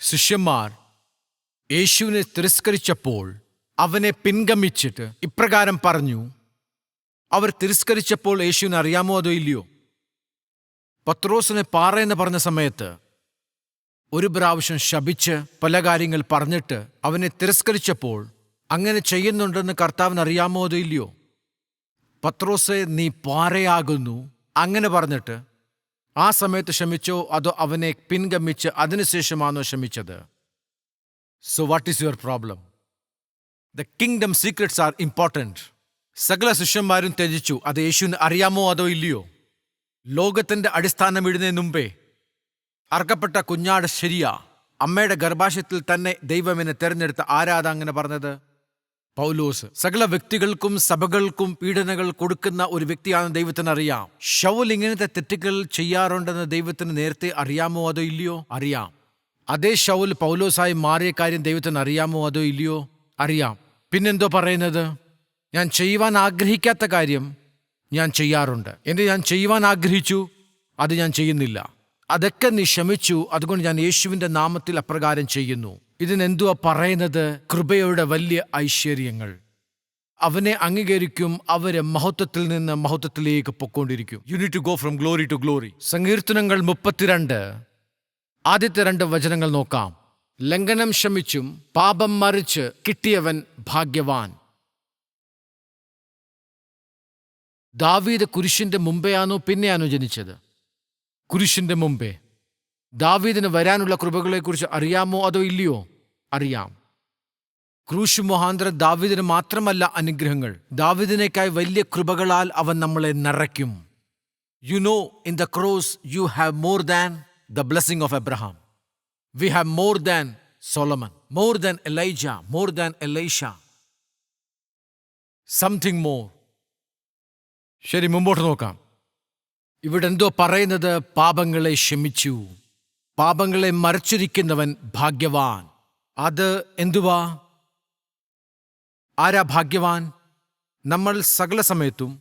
ശിഷ്യന്മാർ യേശുവിനെ തിരസ്കരിച്ചപ്പോൾ അവനെ പിൻഗമിച്ചിട്ട് ഇപ്രകാരം പറഞ്ഞു. അവർ തിരസ്കരിച്ചപ്പോൾ യേശുവിനെ അറിയാമോ അതോ ഇല്ലയോ? പത്രോസിനെ പാറയെന്ന് പറഞ്ഞ സമയത്ത് ഒരു പ്രാവശ്യം ശപിച്ച് പല കാര്യങ്ങൾ പറഞ്ഞിട്ട് അവനെ തിരസ്കരിച്ചപ്പോൾ അങ്ങനെ ചെയ്യുന്നുണ്ടെന്ന് കർത്താവിന് അറിയാമോ അതോ ഇല്ലയോ? പത്രോസെ, നീ പാറയാകുന്നു അങ്ങനെ പറഞ്ഞിട്ട് ആ സമയത്ത് ക്ഷമിച്ചോ അതോ അവനെ പിൻഗമിച്ച് അതിനുശേഷമാണോ ക്ഷമിച്ചത്? So what is your problem? The kingdom secrets are important. സകല ശിഷ്യന്മാരും ത്യജിച്ചു. അത് യേശുവിന് അറിയാമോ അതോ ഇല്ലയോ? ലോകത്തിൻ്റെ അടിസ്ഥാനം ഇടുന്നതിന് മുമ്പേ അർക്കപ്പെട്ട കുഞ്ഞാട് ശരിയാ. അമ്മയുടെ ഗർഭാശയത്തിൽ തന്നെ ദൈവമെന്നെ തിരഞ്ഞെടുത്ത ആരാധ അങ്ങനെ പറഞ്ഞത്? പൗലോസ്. സകല വ്യക്തികൾക്കും സഭകൾക്കും പീഡനകൾ കൊടുക്കുന്ന ഒരു വ്യക്തിയാണെന്ന് ദൈവത്തിന് അറിയാം. ശൗൽ ഇങ്ങനത്തെ തെറ്റുകൾ ചെയ്യാറുണ്ടെന്ന് ദൈവത്തിന് നേരത്തെ അറിയാമോ അതോ ഇല്ലയോ? അറിയാം. അതേ ശൗൽ പൗലോസായി മാറിയ കാര്യം ദൈവത്തിന് അറിയാമോ അതോ ഇല്ലയോ? അറിയാം. പിന്നെന്തോ പറയുന്നത്? ഞാൻ ചെയ്യുവാൻ ആഗ്രഹിക്കാത്ത കാര്യം ഞാൻ ചെയ്യാറുണ്ട്. ഞാൻ ചെയ്യുവാൻ ആഗ്രഹിച്ചു, അത് ഞാൻ ചെയ്യുന്നില്ല. അതൊക്കെ നീ ക്ഷമിച്ചു, അതുകൊണ്ട് ഞാൻ യേശുവിൻ്റെ നാമത്തിൽ അപ്രകാരം ചെയ്യുന്നു. ഇതിനെന്തുവാ പറയുന്നത്? കൃപയുടെ വലിയ ഐശ്വര്യങ്ങൾ. അവനെ അംഗീകരിക്കും, അവര് മഹത്വത്തിൽ നിന്ന് മഹത്വത്തിലേക്ക് പൊക്കോണ്ടിരിക്കും. You need to go from glory to glory. സങ്കീർത്തനങ്ങൾ 32 ആദ്യത്തെ 2 വചനങ്ങൾ നോക്കാം. ലംഘനം ക്ഷമിച്ചും പാപം മറിച്ച് കിട്ടിയവൻ ഭാഗ്യവാൻ. ദാവീദ് കുരിശിന്റെ മുമ്പെയാണോ പിന്നെയാണോ ജനിച്ചത്? കുരിശിന്റെ മുമ്പേ. ദാവീദിന് വരാനുള്ള കൃപകളെക്കുറിച്ച് അറിയാമോ അതോ ഇല്ലയോ? അറിയാം. ക്രൂശ് മുഖാന്തരം ദാവീദിന് മാത്രമല്ല അനുഗ്രഹങ്ങൾ, ദാവീദിനേക്കായി വലിയ കൃപകളാൽ അവൻ നമ്മളെ നിറയ്ക്കും. You know, in the cross you have more than the blessing of Abraham. We have more than Solomon, more than Elijah, more than Elisha, something more. ശരി, മുമ്പോട്ട് നോക്കാം. ഇവിടെ എന്തോ പറയുന്നത്? പാപങ്ങളെ ക്ഷമിച്ചു, പാപങ്ങളെ മറച്ചിരിക്കുന്നവൻ ഭാഗ്യവാൻ. അത് എന്തുവാ? ആരാ ഭാഗ്യവാൻ? നമ്മൾ സകല സമയത്തും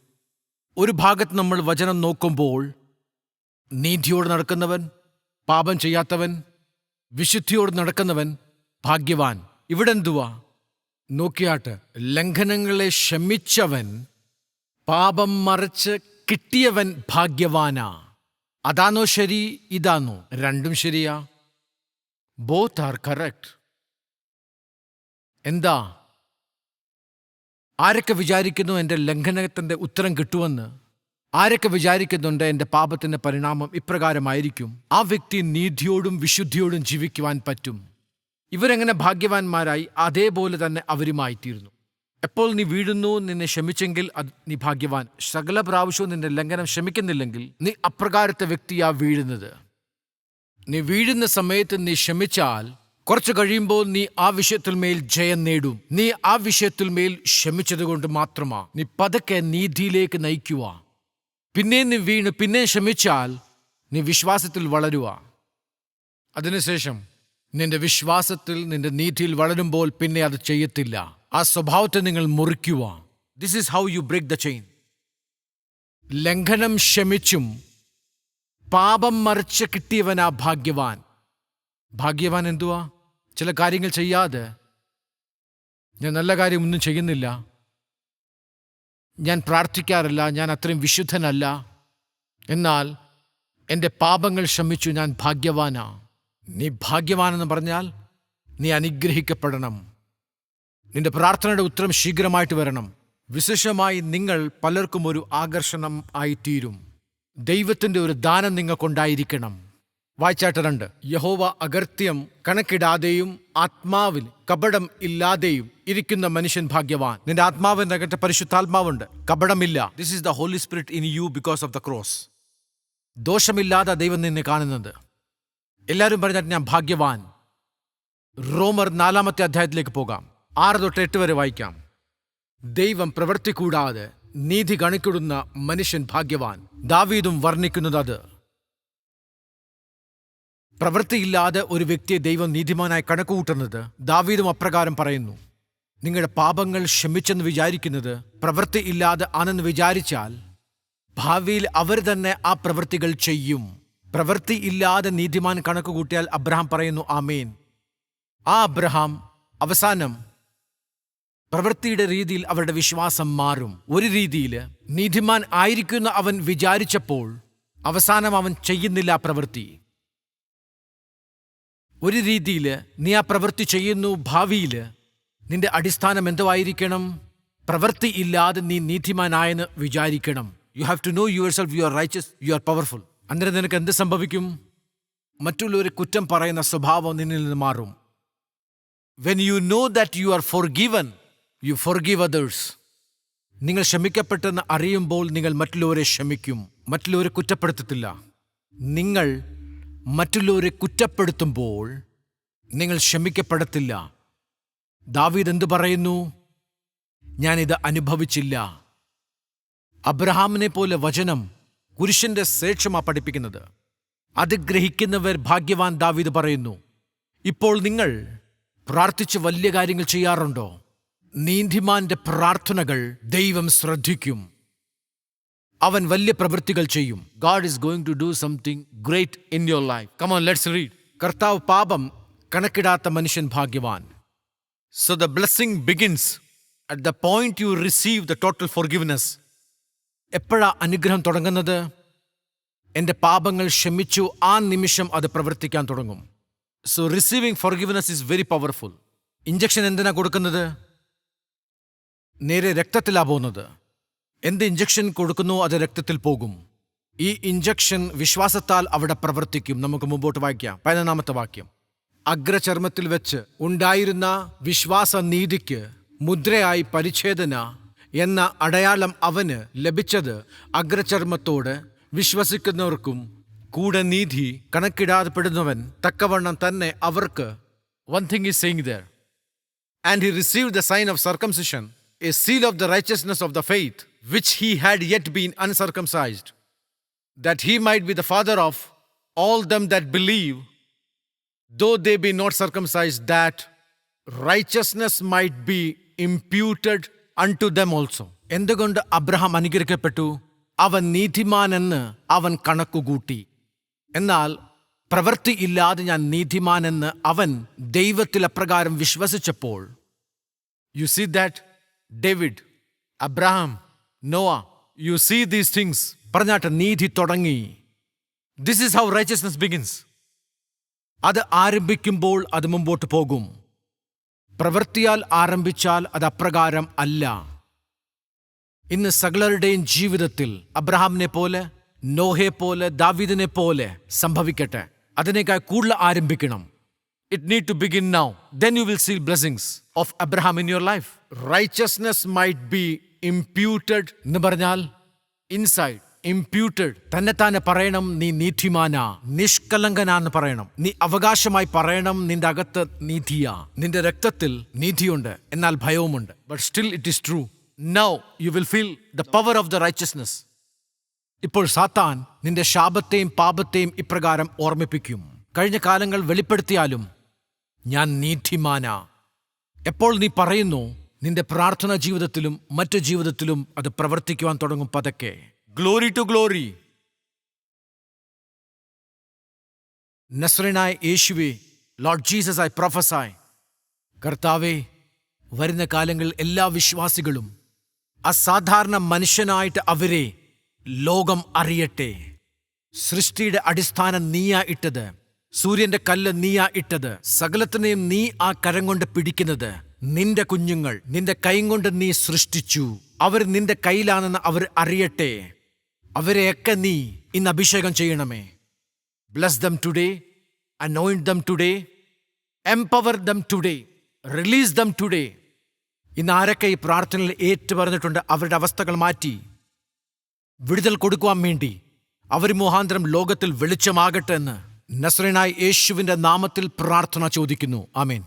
ഒരു ഭാഗത്ത് നമ്മൾ വചനം നോക്കുമ്പോൾ നീതിയോട് നടക്കുന്നവൻ, പാപം ചെയ്യാത്തവൻ, വിശുദ്ധിയോട് നടക്കുന്നവൻ ഭാഗ്യവാൻ. ഇവിടെ എന്തുവാ? നോക്കിയാട്ട്, ലംഘനങ്ങളെ ക്ഷമിച്ചവൻ, പാപം മറിച്ച് കിട്ടിയവൻ ഭാഗ്യവാനാ. അതാണോ ശരി? ഇതാണോ? രണ്ടും ശരിയാ. Both are correct. എന്താ? ആരൊക്കെ വിചാരിക്കുന്നു എൻ്റെ ലംഘനത്തിൻ്റെ ഉത്തരം കിട്ടുമെന്ന്? ആരൊക്കെ വിചാരിക്കുന്നുണ്ട് എൻ്റെ പാപത്തിൻ്റെ പരിണാമം ഇപ്രകാരമായിരിക്കും? ആ വ്യക്തി നീതിയോടും വിശുദ്ധിയോടും ജീവിക്കുവാൻ പറ്റും. ഇവരെങ്ങനെ ഭാഗ്യവാന്മാരായി? അതേപോലെ തന്നെ അവരുമായിത്തീരുന്നു. എപ്പോൾ നീ വീഴുന്നു, നിന്നെ ക്ഷമിച്ചെങ്കിൽ അത് നീ ഭാഗ്യവാൻ. സകല പ്രാവശ്യവും നിന്റെ ലംഘനം ക്ഷമിക്കുന്നില്ലെങ്കിൽ നീ അപ്രകാരത്തെ വ്യക്തിയാ വീഴുന്നത്. നീ വീഴുന്ന സമയത്ത് നീ ക്ഷമിച്ചാൽ കുറച്ച് കഴിയുമ്പോൾ നീ ആ വിഷയത്തിൽ മേൽ ജയം നേടും. നീ ആ വിഷയത്തിൽ മേൽ ക്ഷമിച്ചത് കൊണ്ട് മാത്രമാ നീ പതുക്കെ നീതിയിലേക്ക് നയിക്കുക. പിന്നെ നീ വീണ് പിന്നെ ക്ഷമിച്ചാൽ നീ വിശ്വാസത്തിൽ വളരുക. അതിനുശേഷം നിന്റെ വിശ്വാസത്തിൽ നിന്റെ നീതിയിൽ വളരുമ്പോൾ പിന്നെ അത് ചെയ്യത്തില്ല. ആ സ്വഭാവത്തെ നിങ്ങൾ മുറിക്കുക. This is how you break the chain. ലംഘനം ക്ഷമിച്ചും പാപം മറിച്ച് കിട്ടിയവനാ ഭാഗ്യവാൻ. ഭാഗ്യവാൻ എന്തുവാ? ചില കാര്യങ്ങൾ ചെയ്യാതെ ഞാൻ നല്ല കാര്യമൊന്നും ചെയ്യുന്നില്ല, ഞാൻ പ്രാർത്ഥിക്കാറില്ല, ഞാൻ അത്രയും വിശുദ്ധനല്ല, എന്നാൽ എൻ്റെ പാപങ്ങൾ ക്ഷമിച്ചു, ഞാൻ ഭാഗ്യവാനാ. നീ ഭാഗ്യവാനെന്ന് പറഞ്ഞാൽ നീ അനുഗ്രഹിക്കപ്പെടണം. നിന്റെ പ്രാർത്ഥനയുടെ ഉത്തരം ശീഘ്രമായിട്ട് വരണം. വിശേഷമായി നിങ്ങൾ പലർക്കും ഒരു ആകർഷണം ആയിത്തീരും. ദൈവത്തിൻ്റെ ഒരു ദാനം നിങ്ങൾക്കുണ്ടായിരിക്കണം. വായിച്ചാട്ട് 2. യഹോവ അകൃത്യം കണക്കിടാതെയും ആത്മാവിൽ കപടം ഇല്ലാതെയും ഇരിക്കുന്ന മനുഷ്യൻ ഭാഗ്യവാൻ. നിന്റെ ആത്മാവിനകത്ത് പരിശുദ്ധാത്മാവുണ്ട്, കപടമില്ല. This is the holy spirit in you because of the cross. ദോഷമില്ലാതെ ദൈവം നിന്നെ കാണുന്നത്. എല്ലാവരും പറഞ്ഞാൽ ഞാൻ ഭാഗ്യവാൻ. റോമർ 4-ാമത്തെ അധ്യായത്തിലേക്ക് പോകാം. 6 തൊട്ട് 8 വരെ വായിക്കാം. ദൈവം പ്രവൃത്തി കൂടാതെ നീതി കണക്കിടുന്ന മനുഷ്യൻ ഭാഗ്യവാൻ. ദാവീദും വർണ്ണിക്കുന്നത് അത്. പ്രവൃത്തിയില്ലാതെ ഒരു വ്യക്തിയെ ദൈവം നീതിമാനായി കണക്കുകൂട്ടുന്നത് ദാവീദും അപ്രകാരം പറയുന്നു. നിങ്ങളുടെ പാപങ്ങൾ ക്ഷമിച്ചെന്ന് വിചാരിക്കുന്നത് പ്രവൃത്തി ഇല്ലാതെ ആണെന്ന് വിചാരിച്ചാൽ ഭാവിയിൽ അവർ തന്നെ ആ പ്രവൃത്തികൾ ചെയ്യും. പ്രവൃത്തി ഇല്ലാതെ നീതിമാൻ കണക്ക് കൂട്ടിയാൽ അബ്രഹാം പറയുന്നു ആമേൻ. ആ അബ്രഹാം അവസാനം പ്രവൃത്തിയുടെ രീതിയിൽ അവരുടെ വിശ്വാസം മാറും. ഒരു രീതിയിൽ നീതിമാൻ ആയിരിക്കുന്ന അവൻ വിചാരിച്ചപ്പോൾ അവസാനം അവൻ ചെയ്യുന്നില്ല ആ പ്രവൃത്തി. ഒരു രീതിയിൽ നീ ആ പ്രവൃത്തി ചെയ്യുന്നു, ഭാവിയിൽ നിന്റെ അടിസ്ഥാനം എന്തോ ആയിരിക്കണം? പ്രവൃത്തി ഇല്ലാതെ നീ നീതിമാനായെന്ന് വിചാരിക്കണം. You have to know yourself, you are righteous, you are powerful. അന്നേരം നിനക്ക് എന്ത് സംഭവിക്കും? മറ്റുള്ളവരെ കുറ്റം പറയുന്ന സ്വഭാവം നിന്നിൽ നിന്ന് മാറും. When you know that you are forgiven, you forgive others. നിങ്ങൾ ക്ഷമിക്കപ്പെട്ടെന്ന് അറിയുമ്പോൾ നിങ്ങൾ മറ്റുള്ളവരെ ക്ഷമിക്കും, മറ്റുള്ളവരെ കുറ്റപ്പെടുത്തത്തില്ല. നിങ്ങൾ മറ്റുള്ളവരെ കുറ്റപ്പെടുത്തുമ്പോൾ നിങ്ങൾ ക്ഷമിക്കപ്പെടത്തില്ല. ദാവീദ് എന്തു പറയുന്നു? ഞാനിത് അനുഭവിച്ചില്ല. അബ്രഹാമിനെ പോലെ വചനം കുരിശിന്റെ ശേഷമാ പഠിപ്പിക്കുന്നത്. അത് ഗ്രഹിക്കുന്നവർ ഭാഗ്യവാൻ. ദാവീദ് പറയുന്നു, ഇപ്പോൾ നിങ്ങൾ പ്രാർത്ഥിച്ച് വലിയ കാര്യങ്ങൾ ചെയ്യാറുണ്ടോ? നീതിമാന്റെ പ്രാർത്ഥനകൾ ദൈവം ശ്രദ്ധിക്കും. അവൻ വലിയ പ്രവൃത്തികൾ ചെയ്യും. God is going to do something great in your life. Come on, let's read. കർത്താവ് പാപം കണക്കിടാത്ത മനുഷ്യൻ ഭാഗ്യവാൻ. So the blessing begins at the point you receive the total forgiveness. എപ്പോഴാ അനുഗ്രഹം തുടങ്ങുന്നത്? എൻ്റെ പാപങ്ങൾ ക്ഷമിച്ചു, ആ നിമിഷം അത് പ്രവർത്തിക്കാൻ തുടങ്ങും. So receiving forgiveness is very powerful. Injection എന്തിനാ കൊടുക്കുന്നത്? നേരെ രക്തത്തിലാ പോകുന്നത്. എന്ത് ഇഞ്ചക്ഷൻ കൊടുക്കുന്നോ അത് രക്തത്തിൽ പോകും. ഈ ഇഞ്ചക്ഷൻ വിശ്വാസത്താൽ അവിടെ പ്രവർത്തിക്കും. നമുക്ക് മുമ്പോട്ട് വായിക്കാം. 11-ാമത്തെ വാക്യം. അഗ്രചർമ്മത്തിൽ വെച്ച് ഉണ്ടായിരുന്ന വിശ്വാസ നീതിക്ക് മുദ്രയായി പരിച്ഛേദന എന്ന അടയാളം അവന് ലഭിച്ചത് അഗ്രചർമ്മത്തോട് വിശ്വസിക്കുന്നവർക്കും കൂടെ നീതി കണക്കിടാതെപ്പെടുന്നവൻ തക്കവണ്ണം തന്നെ അവർക്ക്. One thing is saying there. And he received the sign of circumcision, a seal of the righteousness of the faith, which he had yet been uncircumcised, that he might be the father of all them that believe, though they be not circumcised, that righteousness might be imputed unto them also. എന്തുകൊണ്ട് Abraham അനുഗ്രഹിക്കപ്പെട്ടു? അവൻ നീതിമാനെന്ന് അവൻ കണക്കുകൂട്ടി. എന്നാൽ പ്രവൃത്തി ഇല്ലാതെ ഞാൻ നീതിമാനെന്ന് അവൻ ദൈവത്തിൽ അപ്രകാരം വിശ്വസിച്ചപ്പോൾ, you see that David, Abraham, Noah, you see these things. പറഞ്ഞാട്ട് നീതി തുടങ്ങി. This is how righteousness begins. അത് ആരംഭിക്കുമ്പോൾ അത് മുമ്പോട്ട് പോകും. പ്രവൃത്തിയാൽ ആരംഭിച്ചാൽ അത് അപ്രകാരം അല്ല. ഇന്ന് സകലരുടെയും ജീവിതത്തിൽ അബ്രഹാമിനെ പോലെ, നോഹയെ പോലെ, ദാവീദിനെ പോലെ സംഭവിക്കട്ടെ. അതിനേക്കാൾ കൂടുതൽ ആരംഭിക്കണം. It need to begin now. Then you will see blessings of Abraham in your life. Righteousness might be imputed എന്ന് പറഞ്ഞാൽ inside, imputed. തന്നെ പറയണം നീ നീതിമാനാ, നിഷ്കളങ്കനാന്ന് പറയണം. നീ അവകാശമായി പറയണം നിന്റെ അകത്ത് നീതിയാ. നിന്റെ രക്തത്തിൽ നീതിയുണ്ട്, എന്നാൽ ഭയവുമുണ്ട്. But still it is true. Now you will feel the power of the righteousness. ഇപ്പോൾ സാത്താൻ നിന്റെ ശാപത്തെയും പാപത്തെയും ഇപ്രകാരം ഓർമ്മിപ്പിക്കും. കഴിഞ്ഞ കാലങ്ങൾ വെളിപ്പെടുത്തിയാലും ഞാൻ നീതിമാനാ. എപ്പോൾ നീ പറയുന്നു, നിന്റെ പ്രാർത്ഥനാ ജീവിതത്തിലും മറ്റു ജീവിതത്തിലും അത് പ്രവർത്തിക്കുവാൻ തുടങ്ങും പതുക്കെ. Glory to glory. നസ്രനായ യേശുവേ, ലോർഡ് ജീസസ്, ഐ പ്രൊഫസൈ. കർത്താവേ, വരുന്ന കാലങ്ങളിൽ എല്ലാ വിശ്വാസികളും അസാധാരണ മനുഷ്യനായിട്ട് അവരെ ലോകം അറിയട്ടെ. സൃഷ്ടിയുടെ അടിസ്ഥാനം നീയാ ഇട്ടത്, സൂര്യന്റെ കല്ല് നീയാ ഇട്ടത്, സകലത്തിനെയും നീ ആ കരം കൊണ്ട് പിടിക്കുന്നത്. നിന്റെ കുഞ്ഞുങ്ങൾ നിന്റെ കൈ കൊണ്ട് നീ സൃഷ്ടിച്ചു. അവർ നിന്റെ കയ്യിലാണെന്ന് അവർ അറിയട്ടെ. അവരെയൊക്കെ നീ ഇന്ന് അഭിഷേകം ചെയ്യണമേ. Bless them today, anoint dum today, empower dum today, release dum today. ഇന്ന് ആരൊക്കെ ഈ പ്രാർത്ഥനയിൽ ഏറ്റുപറഞ്ഞിട്ടുണ്ട്, അവരുടെ അവസ്ഥകൾ മാറ്റി വിടുതൽ കൊടുക്കുവാൻ വേണ്ടി അവർ മുഖാന്തരം ലോകത്തിൽ വെളിച്ചമാകട്ടെ എന്ന് നസ്രനായ യേശുവിന്റെ നാമത്തിൽ പ്രാർത്ഥന ചോദിക്കുന്നു. ആമേൻ.